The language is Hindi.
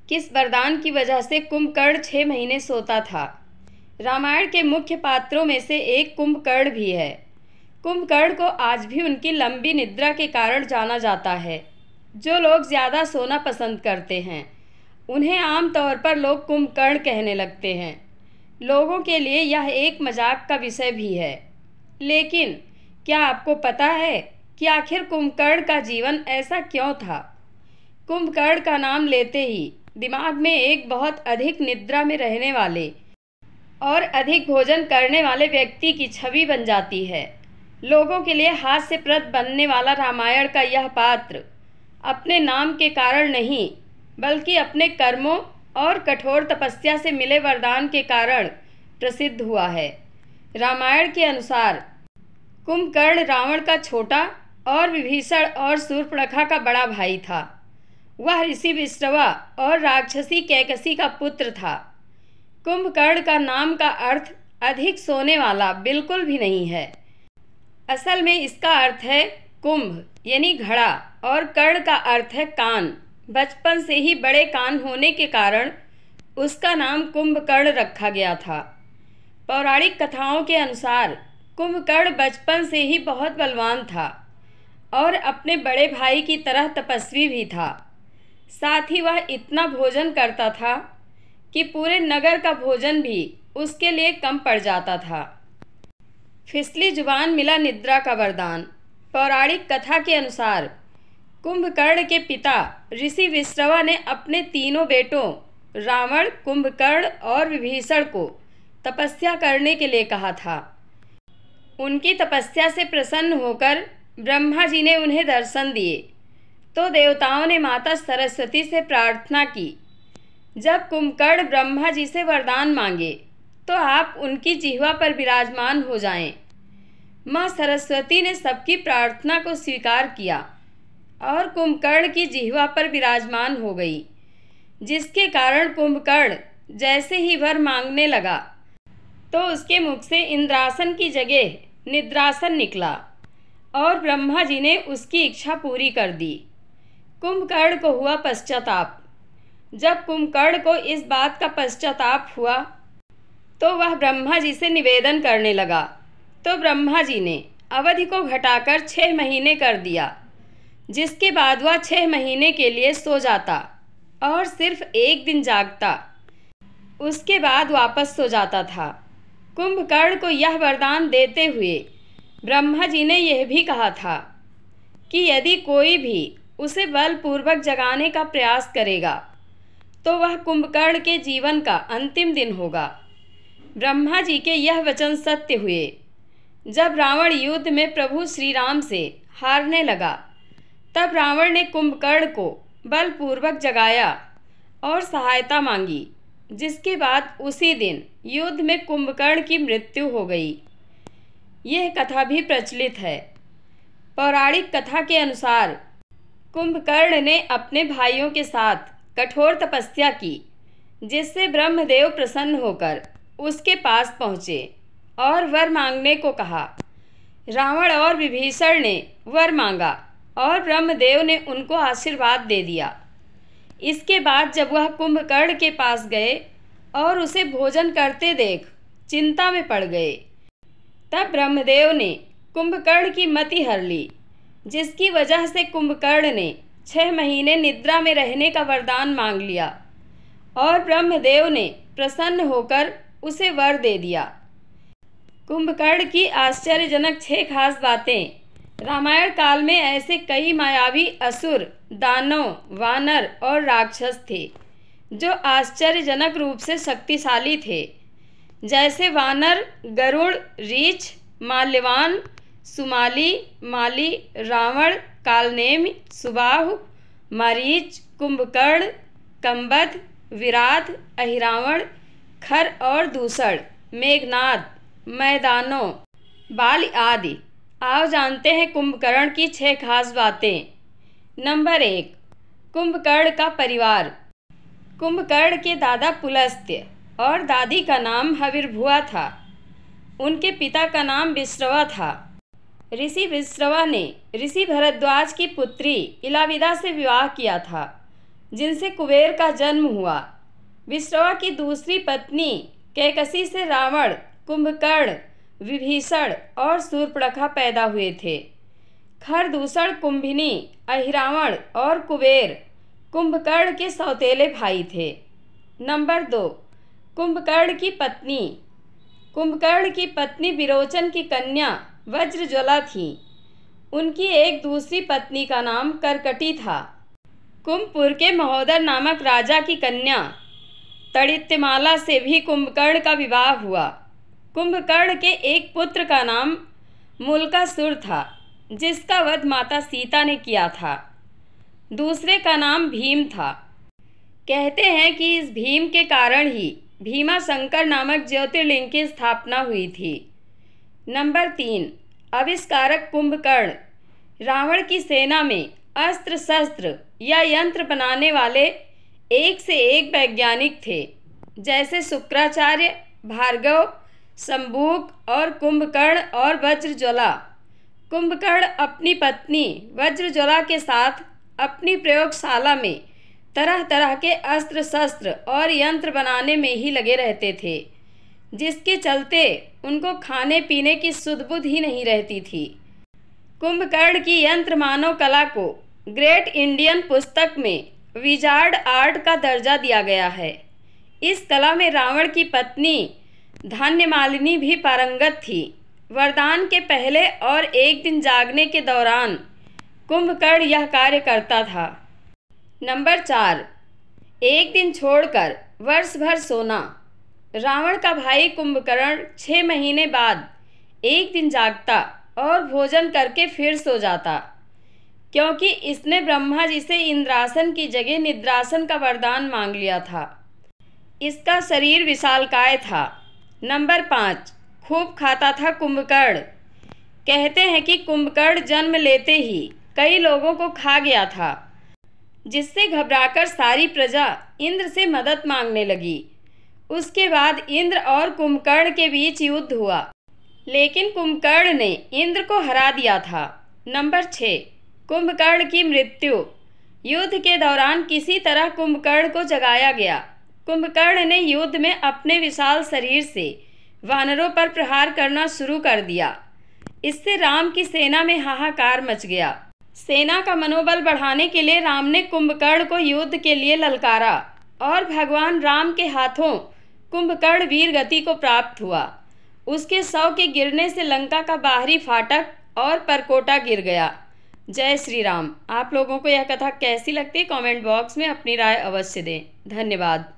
किस वरदान की वजह से कुंभकर्ण 6 महीने सोता था। रामायण के मुख्य पात्रों में से एक कुंभकर्ण भी है। कुंभकर्ण को आज भी उनकी लंबी निद्रा के कारण जाना जाता है। जो लोग ज़्यादा सोना पसंद करते हैं उन्हें आम तौर पर लोग कुंभकर्ण कहने लगते हैं। लोगों के लिए यह एक मजाक का विषय भी है। लेकिन क्या आपको पता है कि आखिर कुंभकर्ण का जीवन ऐसा क्यों था? कुंभकर्ण का नाम लेते ही दिमाग में एक बहुत अधिक निद्रा में रहने वाले और अधिक भोजन करने वाले व्यक्ति की छवि बन जाती है। लोगों के लिए हास्यप्रद बनने वाला रामायण का यह पात्र अपने नाम के कारण नहीं बल्कि अपने कर्मों और कठोर तपस्या से मिले वरदान के कारण प्रसिद्ध हुआ है। रामायण के अनुसार कुंभकर्ण रावण का छोटा और विभीषण और शूर्पणखा का बड़ा भाई था। वह ऋषि विश्रवा और राक्षसी कैकसी का पुत्र था। कुंभकर्ण का नाम का अर्थ अधिक सोने वाला बिल्कुल भी नहीं है। असल में इसका अर्थ है कुंभ यानी घड़ा और कर्ण का अर्थ है कान। बचपन से ही बड़े कान होने के कारण उसका नाम कुंभकर्ण रखा गया था। पौराणिक कथाओं के अनुसार कुंभकर्ण बचपन से ही बहुत बलवान था और अपने बड़े भाई की तरह तपस्वी भी था। साथ ही वह इतना भोजन करता था कि पूरे नगर का भोजन भी उसके लिए कम पड़ जाता था। फिसली जुबान मिला निद्रा का वरदान। पौराणिक कथा के अनुसार कुंभकर्ण के पिता ऋषि विश्रवा ने अपने तीनों बेटों रावण, कुंभकर्ण और विभीषण को तपस्या करने के लिए कहा था। उनकी तपस्या से प्रसन्न होकर ब्रह्मा जी ने उन्हें दर्शन दिए तो देवताओं ने माता सरस्वती से प्रार्थना की, जब कुंभकर्ण ब्रह्मा जी से वरदान मांगे तो आप उनकी जिह्वा पर विराजमान हो जाएं। माँ सरस्वती ने सबकी प्रार्थना को स्वीकार किया और कुंभकर्ण की जिह्वा पर विराजमान हो गई, जिसके कारण कुंभकर्ण जैसे ही वर मांगने लगा तो उसके मुख से इंद्रासन की जगह निद्रासन निकला और ब्रह्मा जी ने उसकी इच्छा पूरी कर दी। कुंभकर्ण को हुआ पश्चाताप। जब कुंभकर्ण को इस बात का पश्चाताप हुआ तो वह ब्रह्मा जी से निवेदन करने लगा तो ब्रह्मा जी ने अवधि को घटाकर 6 महीने कर दिया, जिसके बाद वह 6 महीने के लिए सो जाता और सिर्फ एक दिन जागता। उसके बाद वापस सो जाता था। कुंभकर्ण को यह वरदान देते हुए ब्रह्मा जी ने यह भी कहा था कि यदि कोई भी उसे बलपूर्वक जगाने का प्रयास करेगा तो वह कुंभकर्ण के जीवन का अंतिम दिन होगा। ब्रह्मा जी के यह वचन सत्य हुए। जब रावण युद्ध में प्रभु श्री राम से हारने लगा तब रावण ने कुंभकर्ण को बलपूर्वक जगाया और सहायता मांगी, जिसके बाद उसी दिन युद्ध में कुंभकर्ण की मृत्यु हो गई। यह कथा भी प्रचलित है। पौराणिक कथा के अनुसार कुंभकर्ण ने अपने भाइयों के साथ कठोर तपस्या की, जिससे ब्रह्मदेव प्रसन्न होकर उसके पास पहुँचे और वर मांगने को कहा। रावण और विभीषण ने वर मांगा और ब्रह्मदेव ने उनको आशीर्वाद दे दिया। इसके बाद जब वह कुंभकर्ण के पास गए और उसे भोजन करते देख चिंता में पड़ गए, तब ब्रह्मदेव ने कुंभकर्ण की मति हर ली, जिसकी वजह से कुंभकर्ण ने 6 महीने निद्रा में रहने का वरदान मांग लिया और ब्रह्मदेव ने प्रसन्न होकर उसे वर दे दिया। कुंभकर्ण की आश्चर्यजनक 6 खास बातें। रामायण काल में ऐसे कई मायावी असुर, दानव, वानर और राक्षस थे जो आश्चर्यजनक रूप से शक्तिशाली थे। जैसे वानर गरुड़, रीछ, माल्यवान, सुमाली, माली, रावण, कालनेमि, सुबाहु, मारीच, कुंभकर्ण, कंबद, विराध, अहिरावण, खर और दूषण, मेघनाद, मैदानों, बाल आदि। आओ जानते हैं कुंभकर्ण की 6 खास बातें। नंबर 1, कुंभकर्ण का परिवार। कुंभकर्ण के दादा पुलस्त्य और दादी का नाम हविर्भुआ था। उनके पिता का नाम विश्रवा था। ऋषि विश्रवा ने ऋषि भरद्वाज की पुत्री इलाविदा से विवाह किया था। जिनसे कुबेर का जन्म हुआ। विश्रवा की दूसरी पत्नी कैकसी से रावण, कुंभकर्ण, विभीषण और शूर्पणखा पैदा हुए थे। खरदूषण कुंभिनी, अहिरावण और कुबेर कुंभकर्ण के सौतेले भाई थे। नंबर 2, कुंभकर्ण की पत्नी। कुंभकर्ण की पत्नी विरोचन की कन्या वज्रज्वला थी। उनकी एक दूसरी पत्नी का नाम करकटी था। कुंभपुर के महोदर नामक राजा की कन्या तड़ित्यमाला से भी कुंभकर्ण का विवाह हुआ। कुंभकर्ण के एक पुत्र का नाम मूलकासुर था, जिसका वध माता सीता ने किया था। दूसरे का नाम भीम था। कहते हैं कि इस भीम के कारण ही भीमाशंकर नामक ज्योतिर्लिंग की स्थापना हुई थी। नंबर 3, आविष्कारक कुंभकर्ण। रावण की सेना में अस्त्र शस्त्र या यंत्र बनाने वाले एक से एक वैज्ञानिक थे, जैसे शुक्राचार्य, भार्गव, शंबुक और कुंभकर्ण और वज्रज्वला। कुंभकर्ण अपनी पत्नी वज्रज्वला के साथ अपनी प्रयोगशाला में तरह तरह के अस्त्र शस्त्र और यंत्र बनाने में ही लगे रहते थे, जिसके चलते उनको खाने पीने की सुध बुध ही नहीं रहती थी। कुंभकर्ण की यंत्र मानव कला को ग्रेट इंडियन पुस्तक में विजार्ड आर्ट का दर्जा दिया गया है। इस कला में रावण की पत्नी धान्यमालिनी भी पारंगत थी। वरदान के पहले और एक दिन जागने के दौरान कुंभकर्ण यह कार्य करता था। नंबर 4, एक दिन छोड़कर वर्ष भर सोना। रावण का भाई कुंभकर्ण 6 महीने बाद एक दिन जागता और भोजन करके फिर सो जाता, क्योंकि इसने ब्रह्मा जी से इंद्रासन की जगह निद्रासन का वरदान मांग लिया था। इसका शरीर विशालकाय था। नंबर 5, खूब खाता था कुंभकर्ण। कहते हैं कि कुंभकर्ण जन्म लेते ही कई लोगों को खा गया था, जिससे घबराकर सारी प्रजा इंद्र से मदद मांगने लगी। उसके बाद इंद्र और कुंभकर्ण के बीच युद्ध हुआ, लेकिन कुंभकर्ण ने इंद्र को हरा दिया था। नंबर 6, कुंभकर्ण की मृत्यु। युद्ध के दौरान किसी तरह कुंभकर्ण को जगाया गया। कुंभकर्ण ने युद्ध में अपने विशाल शरीर से वानरों पर प्रहार करना शुरू कर दिया। इससे राम की सेना में हाहाकार मच गया। सेना का मनोबल बढ़ाने के लिए राम ने कुंभकर्ण को युद्ध के लिए ललकारा और भगवान राम के हाथों कुंभकर्ण वीर गति को प्राप्त हुआ। उसके शव के गिरने से लंका का बाहरी फाटक और परकोटा गिर गया। जय श्री राम। आप लोगों को यह कथा कैसी लगती है कमेंट बॉक्स में अपनी राय अवश्य दें। धन्यवाद।